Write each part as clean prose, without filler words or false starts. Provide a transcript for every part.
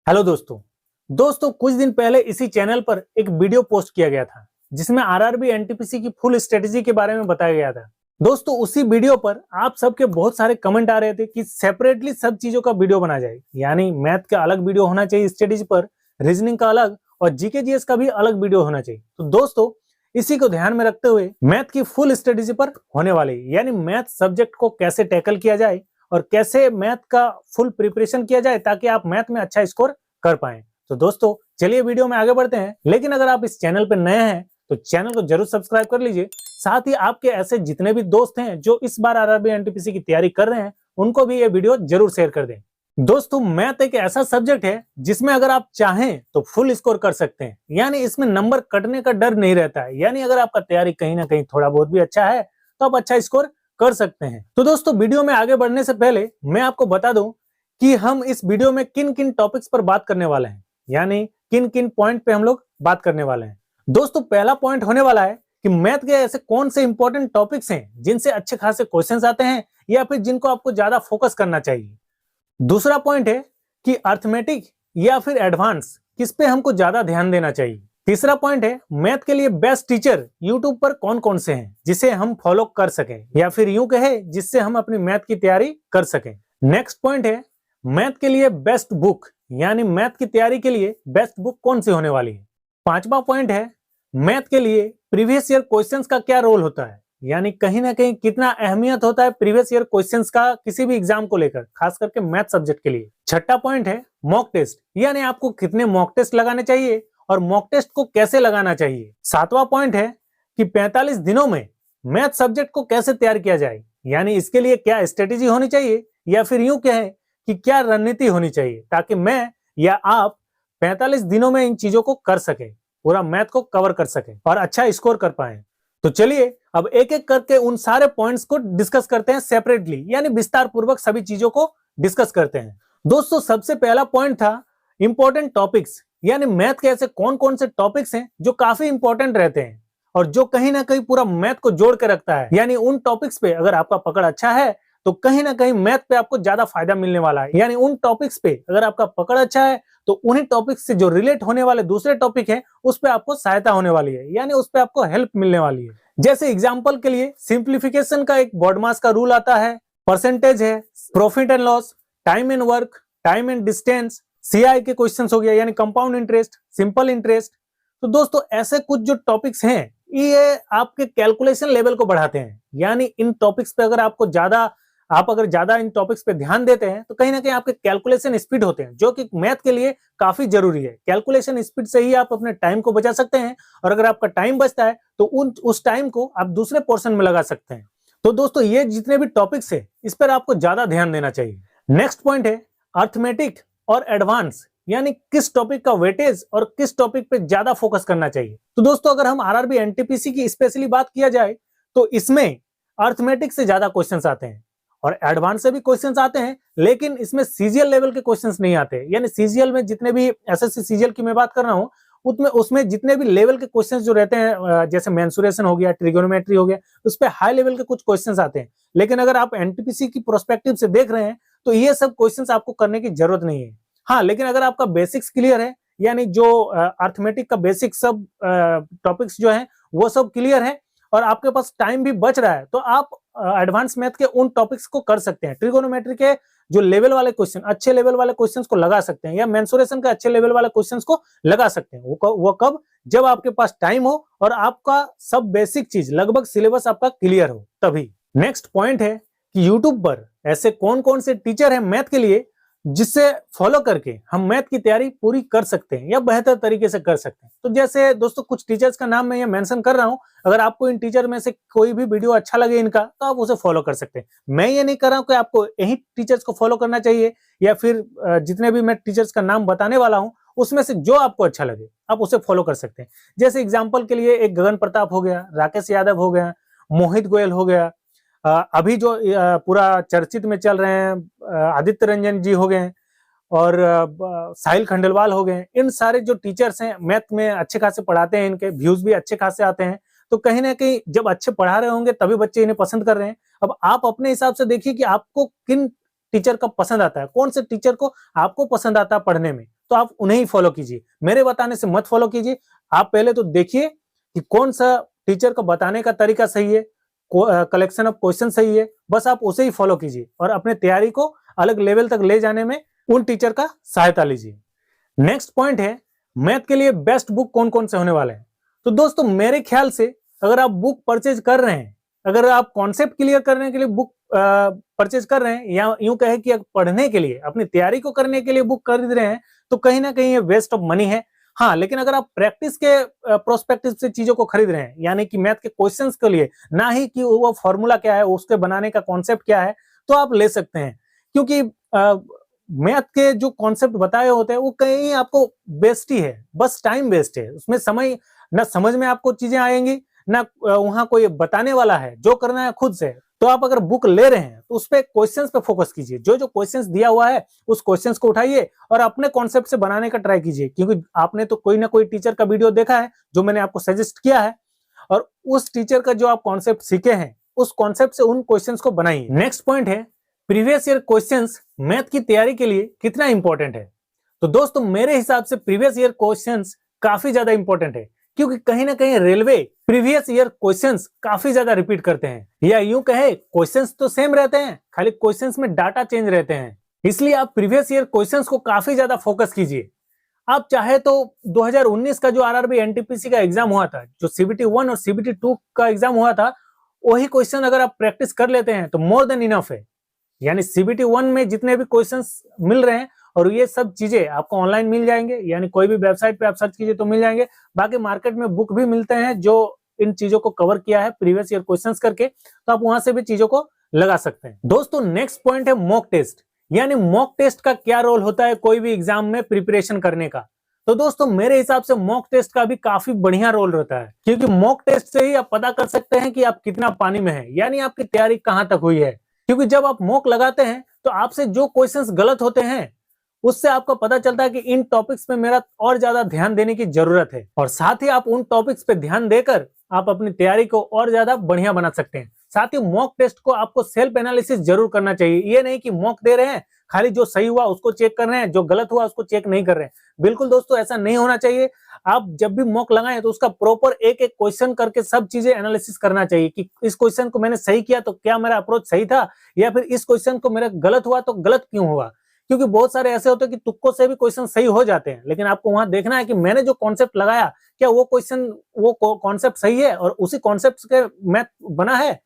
Hello दोस्तों कुछ दिन पहले इसी चैनल पर एक वीडियो पोस्ट किया गया था जिसमें आरआरबी एनटीपीसी की फुल स्ट्रेटेजी के बारे में बताया गया था। दोस्तों उसी वीडियो पर आप सबके बहुत सारे कमेंट आ रहे थे कि सेपरेटली सब चीजों का वीडियो बना जाए, यानी मैथ का अलग वीडियो होना चाहिए स्ट्रेटेजी पर, रीजनिंग का अलग और जीके जीएस का भी अलग वीडियो होना चाहिए। तो दोस्तों इसी को ध्यान में रखते हुए मैथ की फुल स्ट्रेटेजी पर होने वाली, यानी मैथ सब्जेक्ट को कैसे टैकल किया जाए और कैसे मैथ का फुल प्रिपरेशन किया जाए ताकि आप मैथ में अच्छा स्कोर कर पाए। तो दोस्तों चलिए वीडियो में आगे बढ़ते हैं, लेकिन अगर आप इस चैनल पर नए हैं तो चैनल को जरूर सब्सक्राइब कर लीजिए। साथ ही आपके ऐसे जितने भी दोस्त हैं जो इस बार आरआरबी एनटीपीसी की तैयारी कर रहे हैं उनको भी ये वीडियो जरूर शेयर कर दें। दोस्तों मैथ एक ऐसा सब्जेक्ट है जिसमें अगर आप चाहें तो फुल स्कोर कर सकते हैं, यानी इसमें नंबर कटने का डर नहीं रहता है। यानी अगर आपका तैयारी कहीं ना कहीं थोड़ा बहुत भी अच्छा है तो आप अच्छा स्कोर कर सकते हैं। तो दोस्तों वीडियो में आगे बढ़ने से पहले मैं आपको बता दूं कि हम इस वीडियो में किन किन टॉपिक्स पर बात करने वाले हैं, यानी किन किन पॉइंट पे हम लोग बात करने वाले हैं। दोस्तों पहला पॉइंट होने वाला है कि मैथ के ऐसे कौन से इंपॉर्टेंट टॉपिक्स हैं जिनसे अच्छे खासे क्वेश्चंस आते हैं या फिर जिनको आपको ज्यादा फोकस करना चाहिए। दूसरा पॉइंट है कि अर्थमेटिक या फिर एडवांस किस पे हमको ज्यादा ध्यान देना चाहिए। तीसरा पॉइंट है मैथ के लिए बेस्ट टीचर यूट्यूब पर कौन कौन से हैं जिसे हम फॉलो कर सकें, या फिर यूं कहे जिससे हम अपनी मैथ की तैयारी कर सकें। नेक्स्ट पॉइंट है मैथ के लिए बेस्ट बुक, यानी मैथ की तैयारी के लिए बेस्ट बुक कौन सी होने वाली है। पांचवा पॉइंट है मैथ के लिए प्रीवियस ईयर क्वेश्चंस का क्या रोल होता है, यानी कहीं ना कहीं कितना अहमियत होता है प्रीवियस ईयर क्वेश्चंस का किसी भी एग्जाम को लेकर, खास करके मैथ सब्जेक्ट के लिए। छठा पॉइंट है मॉक टेस्ट, यानी आपको कितने मॉक टेस्ट लगाने चाहिए और मॉक टेस्ट को कैसे लगाना चाहिए। सातवां पॉइंट है कि 45 दिनों में मैथ सब्जेक्ट को कैसे तैयार किया जाए, यानी इसके लिए क्या स्ट्रेटेजी होनी चाहिए या फिर यूं कहें कि क्या रणनीति होनी चाहिए ताकि मैं या आप 45 दिनों में इन चीजों को कर सके, पूरा मैथ को कवर कर सके और अच्छा स्कोर कर पाए। तो चलिए अब एक एक करके उन सारे पॉइंट्स को डिस्कस करते हैं सेपरेटली, यानी विस्तार पूर्वक सभी चीजों को डिस्कस करते हैं। दोस्तों सबसे पहला पॉइंट था इंपॉर्टेंट टॉपिक्स, यानी मैथ के ऐसे कौन कौन से टॉपिक्स हैं जो काफी इंपॉर्टेंट रहते हैं और जो कहीं ना कहीं पूरा मैथ को जोड़ के रखता है। यानी उन टॉपिक्स पे अगर आपका पकड़ अच्छा है तो कहीं ना कहीं मैथ पे आपको ज्यादा फायदा मिलने वाला है। यानी उन टॉपिक्स पे अगर आपका पकड़ अच्छा है तो उन्हीं टॉपिक्स से जो रिलेट होने वाले दूसरे टॉपिक है उस पे आपको सहायता होने वाली है, यानी उस पे आपको हेल्प मिलने वाली है। जैसे एग्जाम्पल के लिए सिंप्लीफिकेशन का एक बॉडमास का रूल आता है, परसेंटेज है, profit and loss, time and work, time and distance, CI के क्वेश्चंस हो गया, यानी कंपाउंड इंटरेस्ट, सिंपल इंटरेस्ट। तो दोस्तों ऐसे कुछ जो टॉपिक्स हैं ये आपके कैलकुलेशन लेवल को बढ़ाते हैं, यानी इन टॉपिक्स पे अगर आपको ज्यादा इन टॉपिक्स पे ध्यान देते हैं तो कहीं ना कहीं आपके कैलकुलेशन स्पीड होते हैं, जो कि मैथ के लिए काफी जरूरी है। कैलकुलेशन स्पीड से ही आप अपने टाइम को बचा सकते हैं और अगर आपका टाइम बचता है तो उस टाइम को आप दूसरे पोर्शन में लगा सकते हैं। तो दोस्तों ये जितने भी टॉपिक्स है इस पर आपको ज्यादा ध्यान देना चाहिए। नेक्स्ट पॉइंट है अर्थमेटिक और एडवांस, यानी किस टॉपिक का वेटेज और किस टॉपिक पे ज्यादा फोकस करना चाहिए। तो दोस्तों अगर हम आरआरबी एनटीपीसी की स्पेशली बात किया जाए तो इसमें अर्थमेटिक से ज्यादा क्वेश्चंस आते हैं और एडवांस से भी क्वेश्चंस आते हैं, लेकिन इसमें सीजीएल लेवल के क्वेश्चंस नहीं आते। यानी सीजीएल में जितने भी एसएससी सीजीएल की मैं बात कर रहा हूं उसमें जितने भी लेवल के क्वेश्चंस जो रहते हैं, जैसे मेंसुरेशन हो गया, ट्रिगोनोमेट्री हो गया, उस पे हाई लेवल के कुछ क्वेश्चंस आते हैं। लेकिन अगर आप एनटीपीसी की प्रोस्पेक्टिव से देख रहे हैं तो ये सब क्वेश्चंस आपको करने की जरूरत नहीं है। हाँ, लेकिन अगर आपका बेसिक्स क्लियर है, यानी जो अर्थमेटिक का बेसिक सब टॉपिक्स जो है वो सब क्लियर है और आपके पास टाइम भी बच रहा है तो आप एडवांस मैथ के उन टॉपिक्स को कर सकते हैं। ट्रिगोनोमेट्री के जो लेवल वाले क्वेश्चन, अच्छे लेवल वाले क्वेश्चंस को लगा सकते हैं, या मेंसुरेशन के अच्छे लेवल वाले क्वेश्चंस को लगा सकते हैं। वो कब? जब आपके पास टाइम हो और आपका सब बेसिक चीज लगभग सिलेबस आपका क्लियर हो तभी। नेक्स्ट पॉइंट है कि यूट्यूब पर ऐसे कौन कौन से टीचर हैं मैथ के लिए जिससे फॉलो करके हम मैथ की तैयारी पूरी कर सकते हैं या बेहतर तरीके से कर सकते हैं। तो जैसे दोस्तों कुछ टीचर्स का नाम मैं ये मेंशन कर रहा हूं, अगर आपको इन टीचर में से कोई भी वीडियो अच्छा लगे इनका तो आप उसे फॉलो कर सकते हैं। मैं ये नहीं कर रहा हूं कि आपको यही टीचर्स को फॉलो करना चाहिए या फिर जितने भी मैं टीचर्स का नाम बताने वाला हूं उसमें से जो आपको अच्छा लगे आप उसे फॉलो कर सकते हैं। जैसे एग्जाम्पल के लिए एक गगन प्रताप हो गया, राकेश यादव हो गया, मोहित गोयल हो गया, अभी जो पूरा चर्चित में चल रहे हैं आदित्य रंजन जी हो गए और साहिल खंडेलवाल हो गए। इन सारे जो टीचर्स हैं मैथ में अच्छे खासे पढ़ाते हैं, इनके व्यूज भी अच्छे खासे आते हैं। तो कहीं ना कहीं जब अच्छे पढ़ा रहे होंगे तभी बच्चे इन्हें पसंद कर रहे हैं। अब आप अपने हिसाब से देखिए कि आपको किन टीचर का पसंद आता है, कौन से टीचर को आपको पसंद आता है पढ़ने में, तो आप उन्हें ही फॉलो कीजिए, मेरे बताने से मत फॉलो कीजिए। आप पहले तो देखिए कि कौन सा टीचर का बताने का तरीका सही है, कलेक्शन ऑफ क्वेश्चन सही है, बस आप उसे ही फॉलो कीजिए और अपने तैयारी को अलग लेवल तक ले जाने में उन टीचर का सहायता लीजिए। नेक्स्ट पॉइंट है, मैथ के लिए बेस्ट बुक कौन कौन से होने वाले हैं। तो दोस्तों मेरे ख्याल से अगर आप बुक परचेज कर रहे हैं, अगर आप कॉन्सेप्ट क्लियर करने के लिए बुक परचेज कर रहे हैं, या यूं कहे कि पढ़ने के लिए, अपनी तैयारी को करने के लिए बुक खरीद रहे हैं, तो कहीं ना कहीं ये वेस्ट ऑफ मनी है। हाँ, लेकिन अगर आप प्रैक्टिस के प्रोस्पेक्टिव से चीजों को खरीद रहे हैं, यानी कि मैथ के क्वेश्चंस के लिए, ना ही कि वो फॉर्मूला क्या है, उसके बनाने का कॉन्सेप्ट क्या है, तो आप ले सकते हैं। क्योंकि मैथ के जो कॉन्सेप्ट बताए होते हैं वो कहीं आपको बेस्ट ही है, बस टाइम वेस्ट है उसमें। समय ना समझ में आपको चीजें आएंगी, ना वहां कोई बताने वाला है, जो करना है खुद से। तो आप अगर बुक ले रहे हैं तो उस पे क्वेश्चंस पे फोकस कीजिए, जो जो क्वेश्चंस दिया हुआ है उस क्वेश्चंस को उठाइए और अपने कॉन्सेप्ट से बनाने का ट्राई कीजिए। क्योंकि आपने तो कोई ना कोई टीचर का वीडियो देखा है जो मैंने आपको सजेस्ट किया है, और उस टीचर का जो आप कॉन्सेप्ट सीखे हैं उस कॉन्सेप्ट से उन क्वेश्चंस को बनाइए। नेक्स्ट पॉइंट है, प्रीवियस ईयर क्वेश्चंस मैथ की तैयारी के लिए कितना इंपॉर्टेंट है। तो दोस्तों मेरे हिसाब से प्रीवियस ईयर क्वेश्चंस काफी ज्यादा इंपॉर्टेंट है, क्योंकि कहीं ना कहीं रेलवे प्रीवियस ईयर क्वेश्चंस काफी ज्यादा रिपीट करते हैं, या यूं कहे क्वेश्चंस तो सेम रहते हैं, खाली क्वेश्चंस में डाटा चेंज रहते हैं। इसलिए आप प्रीवियस ईयर क्वेश्चंस को काफी ज्यादा फोकस कीजिए। आप चाहे तो 2019 का जो आरआरबी एनटीपीसी का एग्जाम हुआ था, जो सीबीटी 1 और सीबीटी 2 का एग्जाम हुआ था, वही क्वेश्चन अगर आप प्रैक्टिस कर लेते हैं तो मोर देन इनफ है। यानी सीबीटी 1 में जितने भी क्वेश्चंस मिल रहे हैं, और ये सब चीजें आपको ऑनलाइन मिल जाएंगे, यानी कोई भी वेबसाइट पे आप सर्च कीजिए तो मिल जाएंगे। बाकी मार्केट में बुक भी मिलते हैं जो इन चीजों को कवर किया है प्रीवियस ईयर क्वेश्चंस करके, तो आप वहां से भी चीजों को लगा सकते हैं। दोस्तों नेक्स्ट पॉइंट है मॉक टेस्ट। यानी मॉक टेस्ट का क्या रोल होता है कोई भी एग्जाम में प्रिपरेशन करने का। तो दोस्तों मेरे हिसाब से मॉक टेस्ट का भी काफी बढ़िया रोल रहता है, क्योंकि मॉक टेस्ट से ही आप पता कर सकते हैं कि आप कितना पानी में है, यानी आपकी तैयारी कहां तक हुई है। क्योंकि जब आप मॉक लगाते हैं तो आपसे जो क्वेश्चंस गलत होते हैं उससे आपको पता चलता है कि इन टॉपिक्स पे मेरा और ज्यादा ध्यान देने की जरूरत है, और साथ ही आप उन टॉपिक्स पे ध्यान देकर आप अपनी तैयारी को और ज्यादा बढ़िया बना सकते हैं। साथ ही मॉक टेस्ट को आपको सेल्फ एनालिसिस जरूर करना चाहिए। ये नहीं कि मॉक दे रहे हैं, खाली जो सही हुआ उसको चेक कर रहे हैं, जो गलत हुआ उसको चेक नहीं कर रहे हैं। बिल्कुल दोस्तों ऐसा नहीं होना चाहिए। आप जब भी मॉक लगाएं तो उसका प्रॉपर एक एक क्वेश्चन करके सब चीजें एनालिसिस करना चाहिए कि इस क्वेश्चन को मैंने सही किया तो क्या मेरा अप्रोच सही था, या फिर इस क्वेश्चन को मेरा गलत हुआ तो गलत क्यों हुआ। क्योंकि बहुत सारे ऐसे होते हैं कि तुक्कों से भी क्वेश्चन सही हो जाते हैं, लेकिन आपको वहां देखना है कि मैंने जो कॉन्सेप्ट लगाया क्या वो क्वेश्चन वो कॉन्सेप्ट सही है और उसी कॉन्सेप्ट के मैथ बना है।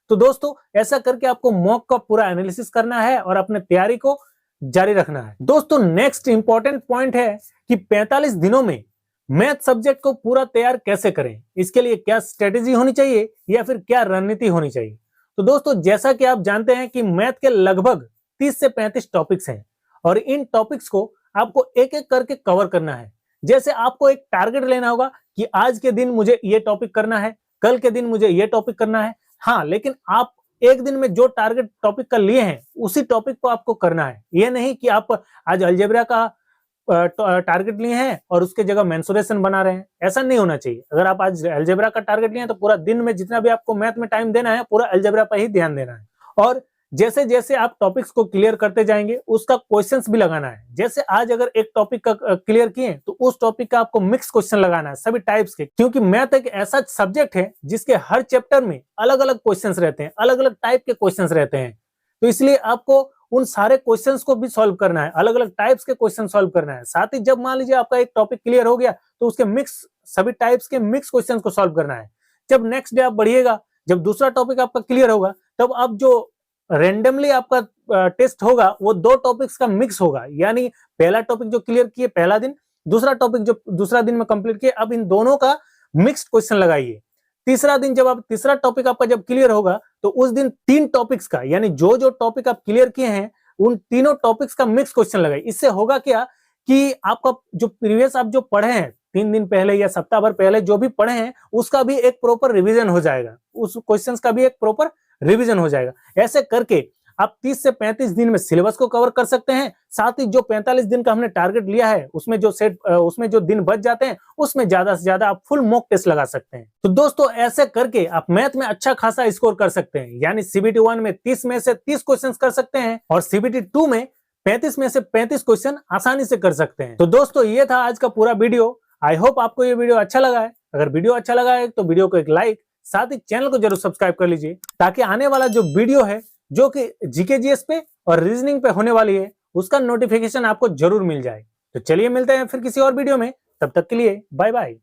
तो दोस्तों ऐसा करके आपको मॉक का पूरा एनालिसिस करना है और अपने तैयारी को जारी रखना है। दोस्तों नेक्स्ट इंपॉर्टेंट पॉइंट है कि 45 दिनों में मैथ सब्जेक्ट को पूरा तैयार कैसे करें, इसके लिए क्या स्ट्रेटेजी होनी चाहिए या फिर क्या रणनीति होनी चाहिए। तो दोस्तों जैसा कि आप जानते हैं कि मैथ के लगभग 30 से 35 टॉपिक्स हैं, और इन टॉपिक्स को आपको एक एक करके कवर करना है। जैसे आपको एक टारगेट लेना होगा कि आज के दिन मुझे ये टॉपिक करना है, कल के दिन मुझे ये टॉपिक करना है। हाँ, लेकिन आप एक दिन में जो टारगेट टॉपिक का लिए हैं उसी टॉपिक को आपको करना है। ये नहीं कि आप आज अलजेब्रा का टारगेट लिए हैं और उसके जगह मेंसुरेशन बना रहे हैं, ऐसा नहीं होना चाहिए। अगर आप आज अलजेब्रा का टारगेट लिए हैं तो पूरा दिन में जितना भी आपको मैथ में टाइम देना है पूरा अलजेब्रा पर ही ध्यान देना है, और जैसे जैसे आप टॉपिक्स को क्लियर करते जाएंगे उसका क्वेश्चंस भी लगाना है। जैसे आज अगर एक टॉपिक का क्लियर किए तो उस टॉपिक का आपको मिक्स क्वेश्चन लगाना है सभी टाइप्स के, क्योंकि मैथ एक ऐसा सब्जेक्ट है जिसके हर चैप्टर में अलग अलग क्वेश्चंस रहते हैं, अलग अलग टाइप के क्वेश्चंस रहते हैं। तो इसलिए आपको उन सारे क्वेश्चंस को भी सॉल्व करना है, अलग अलग टाइप्स के क्वेश्चन सॉल्व करना है। साथ ही जब मान लीजिए आपका एक टॉपिक क्लियर हो गया तो उसके मिक्स सभी टाइप्स के मिक्स क्वेश्चन को सॉल्व करना है। जब नेक्स्ट डे आप बढ़िएगा, जब दूसरा टॉपिक आपका क्लियर होगा, तब आप जो रेंडमली आपका टेस्ट होगा वो दो टॉपिक्स का मिक्स होगा। यानी पहला टॉपिक जो क्लियर किए पहला दिन, दूसरा टॉपिक जो दूसरा दिन में कंप्लीट किए, अब इन दोनों का मिक्स्ड क्वेश्चन लगाइए। तीसरा दिन जब आप तीसरा टॉपिक आपका जब क्लियर होगा तो उस दिन 3 टॉपिक्स का, यानी जो जो टॉपिक आप क्लियर किए हैं उन तीनों टॉपिक्स का मिक्स क्वेश्चन लगाइए। इससे होगा क्या कि आपका जो प्रीवियस आप जो पढ़े हैं 3 दिन पहले या सप्ताह भर पहले जो भी पढ़े हैं उसका भी एक प्रॉपर रिवीजन हो जाएगा, उस क्वेश्चंस का भी एक प्रॉपर रिवीजन हो जाएगा। ऐसे करके आप 30 से 35 दिन में सिलेबस को कवर कर सकते हैं। साथ ही जो 45 दिन का हमने टारगेट लिया है उसमें जो दिन बच जाते हैं उसमें ज्यादा से ज्यादा आप फुल मॉक टेस्ट लगा सकते हैं। तो दोस्तों ऐसे करके आप मैथ में अच्छा खासा स्कोर कर सकते हैं। यानी सीबीटी 1 में 30 में से 30 क्वेश्चंस कर सकते हैं और सीबीटी 2 में 35 में से 35 क्वेश्चन आसानी से कर सकते हैं। तो दोस्तों ये था आज का पूरा वीडियो। आई होप आपको ये वीडियो अच्छा लगा है। अगर वीडियो अच्छा लगा है तो वीडियो को एक लाइक, साथ ही चैनल को जरूर सब्सक्राइब कर लीजिए, ताकि आने वाला जो वीडियो है जो कि जीके जीएस पे और रीजनिंग पे होने वाली है उसका नोटिफिकेशन आपको जरूर मिल जाए। तो चलिए मिलते हैं फिर किसी और वीडियो में, तब तक के लिए बाय बाय।